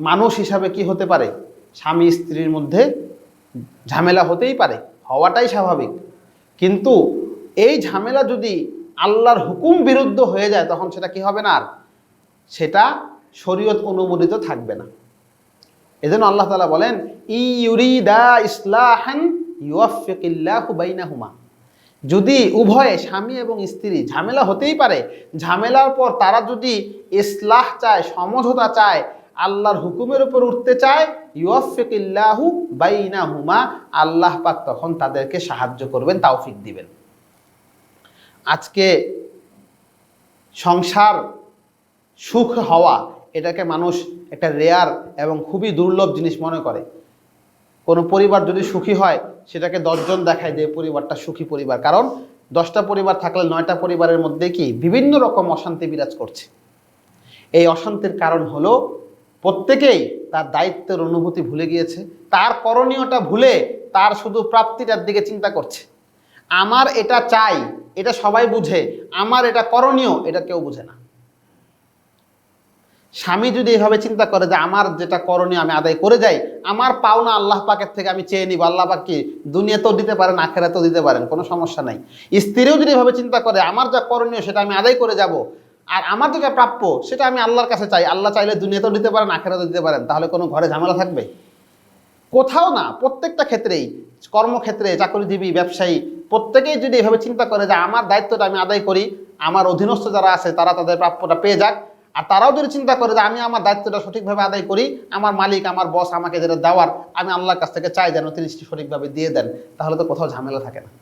মানুষ হিসাবে কি হতে পারে, স্বামী স্ত্রীর মধ্যে ঝামেলা হতেই পারে, হওয়াটাই স্বাভাবিক। কিন্তু এই ঝামেলা যদি আল্লাহর হুকুম বিরুদ্ধ হয়ে যায় তখন সেটা কি হবে না, আর সেটা শরীয়ত অনুমোদিত থাকবে না। এজন্য আল্লাহ তাআলা বলেন ইউরিদা ইসলাহান ইউওয়াফিকিল্লাহু বাইনাহুমা, যদি উভয়ে স্বামী এবং স্ত্রী ঝামেলা হতেই পারে, ঝামেলার পর তারা যদি ইসলাহ চায়, সমঝোতা চায়, আল্লাহর হুকুমের উপর উঠতে চায়, ইউওয়াফিকিল্লাহু বাইনাহুমা, আল্লাহ পাক তখন তাদেরকে সাহায্য করবেন, তাওফিক দিবেন। আজকে সংসার সুখ হওয়া এটাকে মানুষ একটা রেয়ার এবং খুবই দুর্লভ জিনিস মনে করে। কোনো পরিবার যদি সুখী হয় সেটাকে 10 জন দেখায় যে পরিবারটা সুখী পরিবার, কারণ 10টা পরিবার থাকলে 9টা পরিবারের মধ্যে কি বিভিন্ন রকম অশান্তি বিরাজ করছে। এই অশান্তির কারণ হলো প্রত্যেকেই তার দায়িত্বের অনুভূতি ভুলে গিয়েছে, তার করণীয়টা ভুলে তার শুধু প্রাপ্তিটার দিকে চিন্তা করছে। আমার এটা চাই, এটা সবাই বুঝে, আমার এটা করণীয়, এটা কেউ বুঝে না। স্বামী যদি এভাবে চিন্তা করে যে আমার যেটা করণীয় আমি আদায় করে যাই, আমার পাওনা আল্লাহ পাকের থেকে আমি চেয়ে নিব, আল্লাহ পাক কি দুনিয়াতেও দিতে পারেন, আখিরাতেও দিতে পারেন, কোনো সমস্যা নাই। স্ত্রীও যদি এভাবে চিন্তা করে আমার যা করণীয় সেটা আমি আদায় করে যাব, আর আমার যেটা প্রাপ্য সেটা আমি আল্লাহর কাছে চাই, আল্লাহ চাইলে দুনিয়াতেও দিতে পারেন, আখিরাতেও দিতে পারেন, তাহলে কোনো ঘরে ঝামেলা থাকবে? কোথাও না। প্রত্যেকটা ক্ষেত্রেই, কর্মক্ষেত্রে, চাকরিজীবী, ব্যবসায়ী, প্রত্যেকেই যদি এভাবে চিন্তা করে যে আমার দায়িত্বটা আমি আদায় করি, আমার অধীনস্থ যারা আছে তারা তাদের প্রাপ্যটা পেয়ে যাক, আর তারাও যদি চিন্তা করে যে আমি আমার দায়িত্বটা সঠিকভাবে আদায় করি, আমার মালিক, আমার বস আমাকে যেটা দেওয়ার আমি আল্লাহর কাছ থেকে চাই যেন তিনি সঠিকভাবে দিয়ে দেন, তাহলে তো কোথাও ঝামেলা থাকে না।